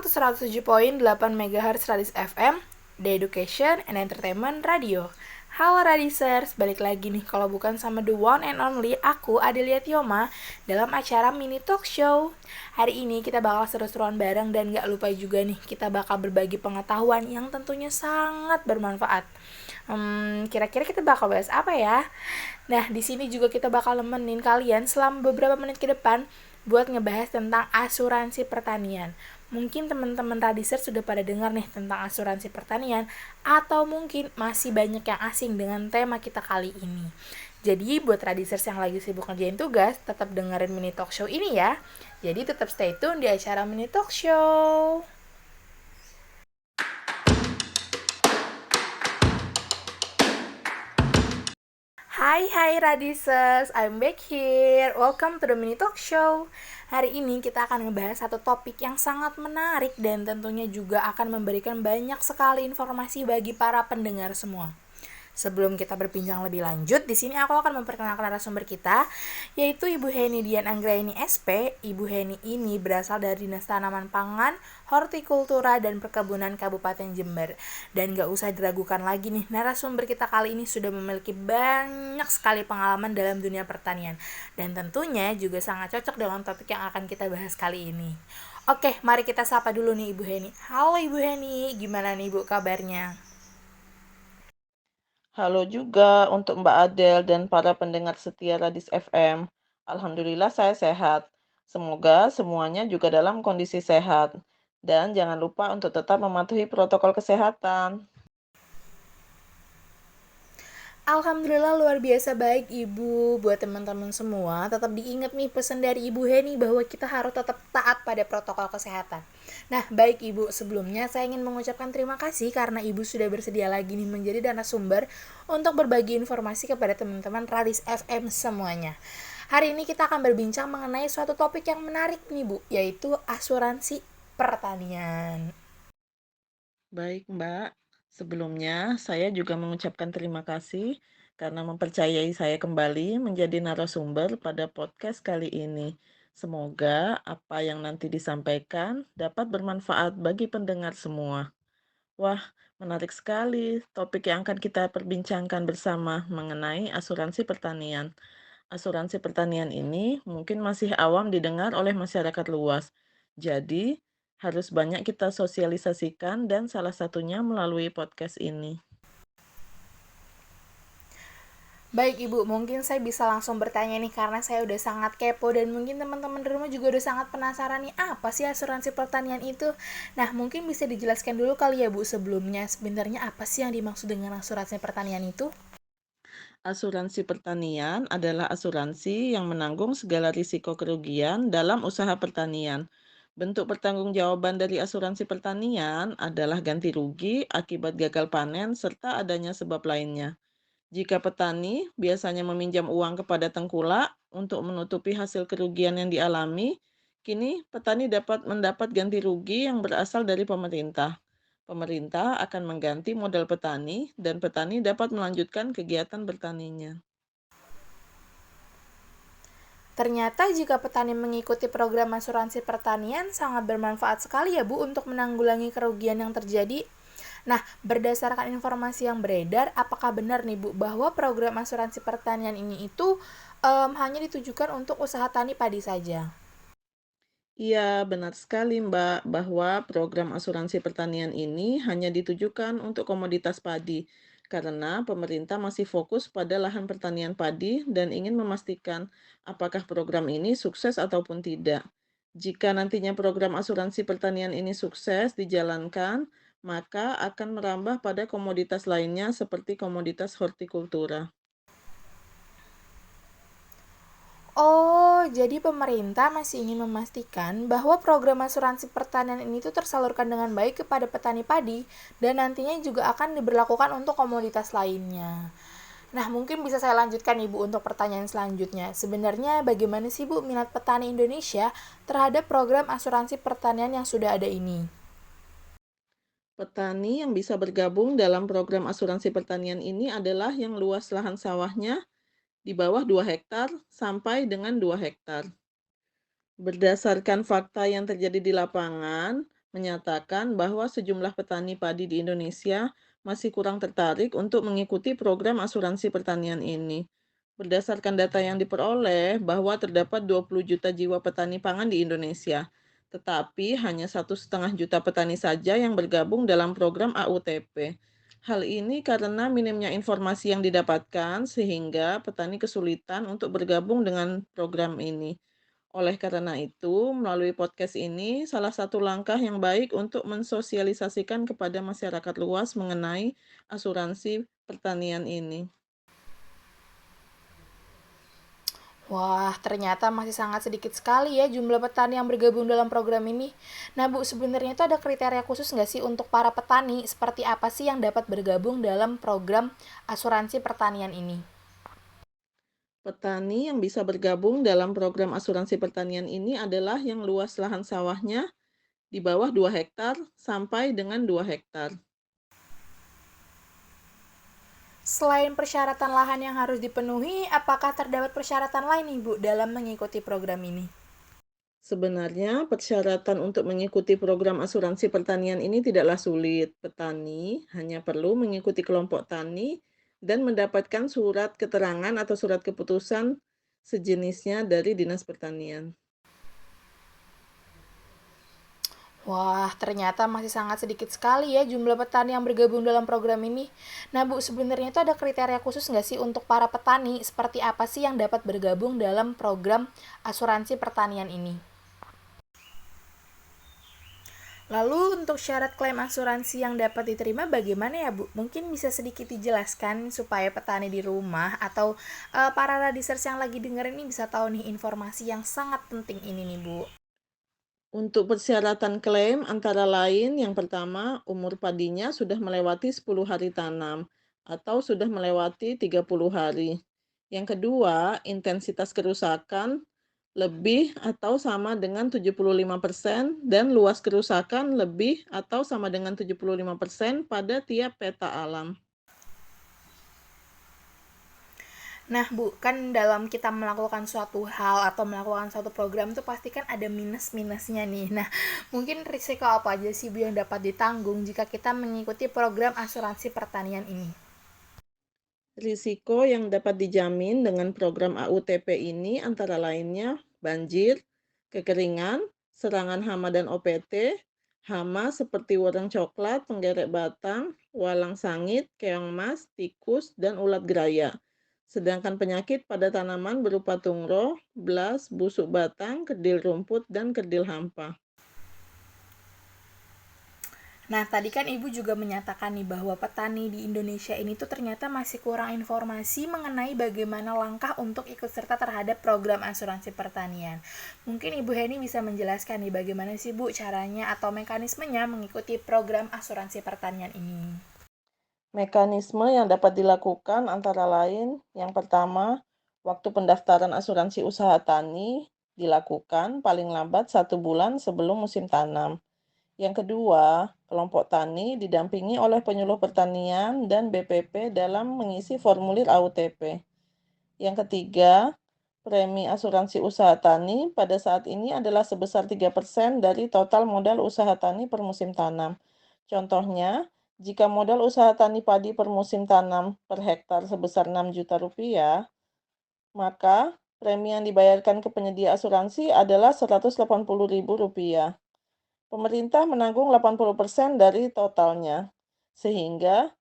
Welcome to 107.8 MHz Radis FM, The Education and Entertainment Radio. Halo Radisers, balik lagi nih kalau bukan sama the one and only aku Adelia Tioma dalam acara mini talk show. Hari ini kita bakal seru-seruan bareng dan gak lupa juga nih kita bakal berbagi pengetahuan yang tentunya sangat bermanfaat. Kira-kira kita bakal bahas apa ya? Nah, di sini juga kita bakal nemenin kalian selama beberapa menit ke depan buat ngebahas tentang asuransi pertanian. Mungkin teman-teman Radiser sudah pada dengar nih tentang asuransi pertanian, atau mungkin masih banyak yang asing dengan tema kita kali ini. Jadi buat Radisers yang lagi sibuk ngerjain tugas, tetap dengerin mini talk show ini ya. Jadi tetap stay tune di acara mini talk show. Hai Radisers, I'm back here. Welcome to the mini talk show. Hari ini kita akan ngebahas satu topik yang sangat menarik dan tentunya juga akan memberikan banyak sekali informasi bagi para pendengar semua. Sebelum kita berbincang lebih lanjut, di sini aku akan memperkenalkan narasumber kita, yaitu Ibu Heni Dian Anggraini SP. Ibu Heni ini berasal dari Dinas Tanaman Pangan, Hortikultura, dan Perkebunan Kabupaten Jember. Dan gak usah diragukan lagi nih, narasumber kita kali ini sudah memiliki banyak sekali pengalaman dalam dunia pertanian. Dan tentunya juga sangat cocok dengan topik yang akan kita bahas kali ini. Oke, mari kita sapa dulu nih Ibu Heni. Halo Ibu Heni, gimana nih Ibu kabarnya? Halo juga untuk Mbak Adel dan para pendengar setia Radis FM. Alhamdulillah saya sehat. Semoga semuanya juga dalam kondisi sehat. Dan jangan lupa untuk tetap mematuhi protokol kesehatan. Alhamdulillah luar biasa baik Ibu. Buat teman-teman semua, tetap diingat nih pesan dari Ibu Heni bahwa kita harus tetap taat pada protokol kesehatan. Nah, baik Ibu, sebelumnya saya ingin mengucapkan terima kasih karena Ibu sudah bersedia lagi nih menjadi narasumber untuk berbagi informasi kepada teman-teman Radis FM semuanya. Hari ini kita akan berbincang mengenai suatu topik yang menarik nih Bu, yaitu asuransi pertanian. Baik Mbak, sebelumnya saya juga mengucapkan terima kasih karena mempercayai saya kembali menjadi narasumber pada podcast kali ini. Semoga apa yang nanti disampaikan dapat bermanfaat bagi pendengar semua. Wah, menarik sekali topik yang akan kita perbincangkan bersama mengenai asuransi pertanian. Asuransi pertanian ini mungkin masih awam didengar oleh masyarakat luas. Jadi, harus banyak kita sosialisasikan dan salah satunya melalui podcast ini. Baik Ibu, mungkin saya bisa langsung bertanya nih karena saya udah sangat kepo dan mungkin teman-teman di rumah juga udah sangat penasaran nih apa sih asuransi pertanian itu. Nah mungkin bisa dijelaskan dulu kali ya Bu sebelumnya sebenarnya apa sih yang dimaksud dengan asuransi pertanian itu? Asuransi pertanian adalah asuransi yang menanggung segala risiko kerugian dalam usaha pertanian. Bentuk pertanggungjawaban dari asuransi pertanian adalah ganti rugi akibat gagal panen serta adanya sebab lainnya. Jika petani biasanya meminjam uang kepada tengkulak untuk menutupi hasil kerugian yang dialami, kini petani dapat mendapat ganti rugi yang berasal dari pemerintah. Pemerintah akan mengganti modal petani dan petani dapat melanjutkan kegiatan bertaninya. Ternyata jika petani mengikuti program asuransi pertanian sangat bermanfaat sekali ya Bu untuk menanggulangi kerugian yang terjadi. Nah, berdasarkan informasi yang beredar, apakah benar nih Bu bahwa program asuransi pertanian ini itu hanya ditujukan untuk usaha tani padi saja? Iya, benar sekali Mbak, bahwa program asuransi pertanian ini hanya ditujukan untuk komoditas padi, karena pemerintah masih fokus pada lahan pertanian padi dan ingin memastikan apakah program ini sukses ataupun tidak. Jika nantinya program asuransi pertanian ini sukses dijalankan, maka akan merambah pada komoditas lainnya seperti komoditas hortikultura. Oh, jadi pemerintah masih ingin memastikan bahwa program asuransi pertanian ini tuh tersalurkan dengan baik kepada petani padi dan nantinya juga akan diberlakukan untuk komoditas lainnya. Nah, mungkin bisa saya lanjutkan Ibu untuk pertanyaan selanjutnya. Sebenarnya bagaimana sih Bu minat petani Indonesia terhadap program asuransi pertanian yang sudah ada ini? Petani yang bisa bergabung dalam program asuransi pertanian ini adalah yang luas lahan sawahnya di bawah 2 hektar sampai dengan 2 hektar. Berdasarkan fakta yang terjadi di lapangan, menyatakan bahwa sejumlah petani padi di Indonesia masih kurang tertarik untuk mengikuti program asuransi pertanian ini. Berdasarkan data yang diperoleh, bahwa terdapat 20 juta jiwa petani pangan di Indonesia, tetapi hanya 1,5 juta petani saja yang bergabung dalam program AUTP. Hal ini karena minimnya informasi yang didapatkan, sehingga petani kesulitan untuk bergabung dengan program ini. Oleh karena itu, melalui podcast ini, salah satu langkah yang baik untuk mensosialisasikan kepada masyarakat luas mengenai asuransi pertanian ini. Wah, ternyata masih sangat sedikit sekali ya jumlah petani yang bergabung dalam program ini. Nah Bu, sebenarnya itu ada kriteria khusus nggak sih untuk para petani? Seperti apa sih yang dapat bergabung dalam program asuransi pertanian ini? Petani yang bisa bergabung dalam program asuransi pertanian ini adalah yang luas lahan sawahnya di bawah 2 hektar sampai dengan 2 hektar. Selain persyaratan lahan yang harus dipenuhi, apakah terdapat persyaratan lain nih Bu dalam mengikuti program ini? Sebenarnya persyaratan untuk mengikuti program asuransi pertanian ini tidaklah sulit. Petani hanya perlu mengikuti kelompok tani dan mendapatkan surat keterangan atau surat keputusan sejenisnya dari Dinas Pertanian. Wah, ternyata masih sangat sedikit sekali ya jumlah petani yang bergabung dalam program ini. Nah Bu, sebenarnya itu ada kriteria khusus nggak sih untuk para petani? Seperti apa sih yang dapat bergabung dalam program asuransi pertanian ini? Lalu untuk syarat klaim asuransi yang dapat diterima bagaimana ya Bu? Mungkin bisa sedikit dijelaskan supaya petani di rumah atau para radisers yang lagi dengerin ini bisa tahu nih informasi yang sangat penting ini nih Bu. Untuk persyaratan klaim antara lain, yang pertama, umur padinya sudah melewati 10 hari tanam atau sudah melewati 30 hari. Yang kedua, intensitas kerusakan lebih atau sama dengan 75% dan luas kerusakan lebih atau sama dengan 75% pada tiap peta alam. Nah Bu, kan dalam kita melakukan suatu hal atau melakukan suatu program itu pasti kan ada minus-minusnya nih. Nah, mungkin risiko apa aja sih Bu yang dapat ditanggung jika kita mengikuti program asuransi pertanian ini? Risiko yang dapat dijamin dengan program AUTP ini antara lainnya banjir, kekeringan, serangan hama dan OPT, hama seperti warang coklat, penggerek batang, walang sangit, keong emas, tikus, dan ulat geraya. Sedangkan penyakit pada tanaman berupa tungro, blas, busuk batang, kerdil rumput, dan kerdil hampa. Nah, tadi kan Ibu juga menyatakan nih bahwa petani di Indonesia ini tuh ternyata masih kurang informasi mengenai bagaimana langkah untuk ikut serta terhadap program asuransi pertanian. Mungkin Ibu Heni bisa menjelaskan nih bagaimana sih Bu caranya atau mekanismenya mengikuti program asuransi pertanian ini. Mekanisme yang dapat dilakukan antara lain, yang pertama, waktu pendaftaran asuransi usaha tani dilakukan paling lambat 1 bulan sebelum musim tanam. Yang kedua, kelompok tani didampingi oleh penyuluh pertanian dan BPP dalam mengisi formulir AUTP. Yang ketiga, premi asuransi usaha tani pada saat ini adalah sebesar 3% dari total modal usaha tani per musim tanam. Contohnya, jika modal usaha tani padi per musim tanam per hektar sebesar 6 juta rupiah, maka premi yang dibayarkan ke penyedia asuransi adalah Rp180.000. Pemerintah menanggung 80% dari totalnya, sehingga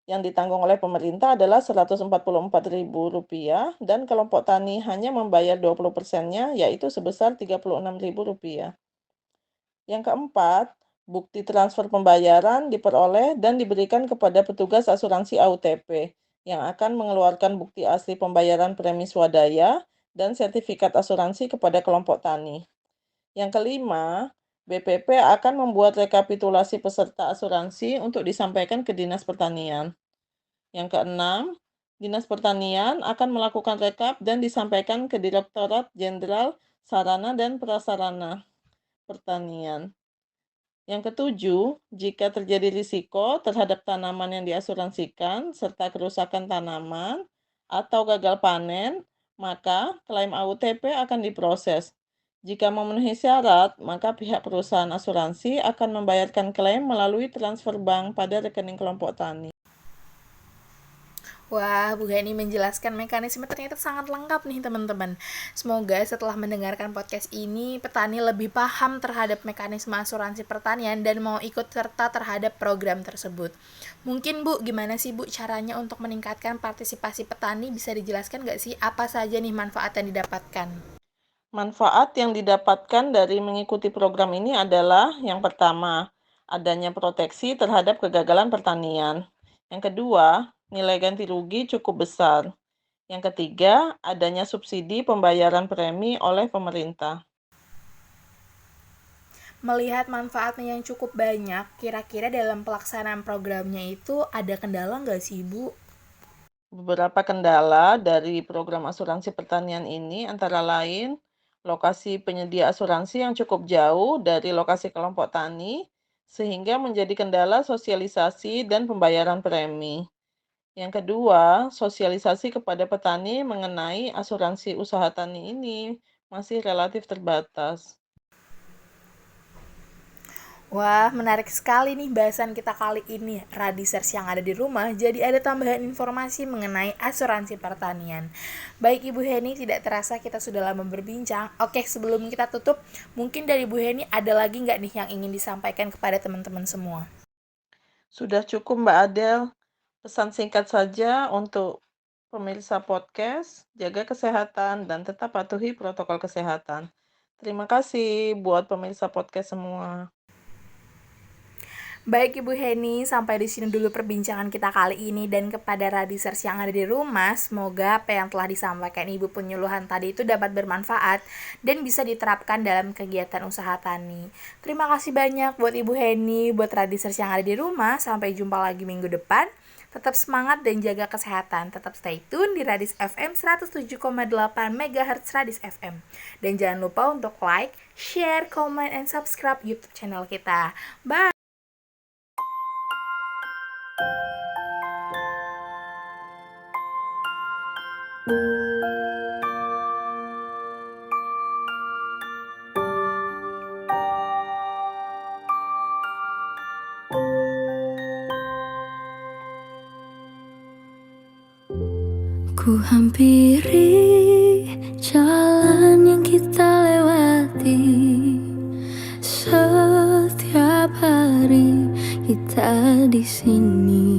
yang ditanggung oleh pemerintah adalah Rp144.000 dan kelompok tani hanya membayar 20%-nya, yaitu sebesar Rp36.000. Yang keempat, bukti transfer pembayaran diperoleh dan diberikan kepada petugas asuransi AUTP yang akan mengeluarkan bukti asli pembayaran premi swadaya dan sertifikat asuransi kepada kelompok tani. Yang kelima, BPP akan membuat rekapitulasi peserta asuransi untuk disampaikan ke Dinas Pertanian. Yang keenam, Dinas Pertanian akan melakukan rekap dan disampaikan ke Direktorat Jenderal Sarana dan Prasarana Pertanian. Yang ketujuh, jika terjadi risiko terhadap tanaman yang diasuransikan serta kerusakan tanaman atau gagal panen, maka klaim AUTP akan diproses. Jika memenuhi syarat, maka pihak perusahaan asuransi akan membayarkan klaim melalui transfer bank pada rekening kelompok tani. Wah, Bu Heni menjelaskan mekanisme ternyata sangat lengkap nih teman-teman. Semoga setelah mendengarkan podcast ini, petani lebih paham terhadap mekanisme asuransi pertanian dan mau ikut serta terhadap program tersebut. Mungkin Bu, gimana sih Bu caranya untuk meningkatkan partisipasi petani? Bisa dijelaskan nggak sih apa saja nih manfaat yang didapatkan? Manfaat yang didapatkan dari mengikuti program ini adalah yang pertama, adanya proteksi terhadap kegagalan pertanian. Yang kedua, nilai ganti rugi cukup besar. Yang ketiga, adanya subsidi pembayaran premi oleh pemerintah. Melihat manfaatnya yang cukup banyak, kira-kira dalam pelaksanaan programnya itu ada kendala nggak sih Bu? Beberapa kendala dari program asuransi pertanian ini antara lain lokasi penyedia asuransi yang cukup jauh dari lokasi kelompok tani, sehingga menjadi kendala sosialisasi dan pembayaran premi. Yang kedua, sosialisasi kepada petani mengenai asuransi usaha tani ini masih relatif terbatas. Wah, menarik sekali nih bahasan kita kali ini. Radisers yang ada di rumah, jadi ada tambahan informasi mengenai asuransi pertanian. Baik Ibu Heni, tidak terasa kita sudah lama berbincang. Oke, sebelum kita tutup, mungkin dari Ibu Heni ada lagi nggak nih yang ingin disampaikan kepada teman-teman semua? Sudah cukup Mbak Adel, pesan singkat saja untuk pemirsa podcast, jaga kesehatan dan tetap patuhi protokol kesehatan. Terima kasih buat pemirsa podcast semua. Baik Ibu Heni, sampai di sini dulu perbincangan kita kali ini, dan kepada radisers yang ada di rumah, semoga apa yang telah disampaikan Ibu penyuluhan tadi itu dapat bermanfaat dan bisa diterapkan dalam kegiatan usaha tani. Terima kasih banyak buat Ibu Heni, buat radisers yang ada di rumah. Sampai jumpa lagi minggu depan. Tetap semangat dan jaga kesehatan. Tetap stay tune di Radis FM 107,8 MHz Radis FM. Dan jangan lupa untuk like, share, comment, and subscribe YouTube channel kita. Bye! Ku hampiri jalan yang kita lewati, setiap hari kita di sini.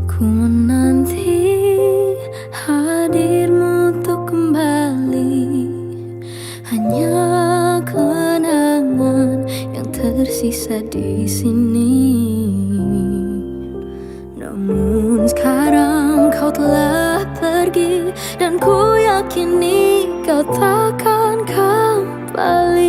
Ku menanti hadirmu untuk kembali, hanya kenangan yang tersisa di sini. Namun sekarang kau telah pergi, dan ku yakini kau takkan kembali.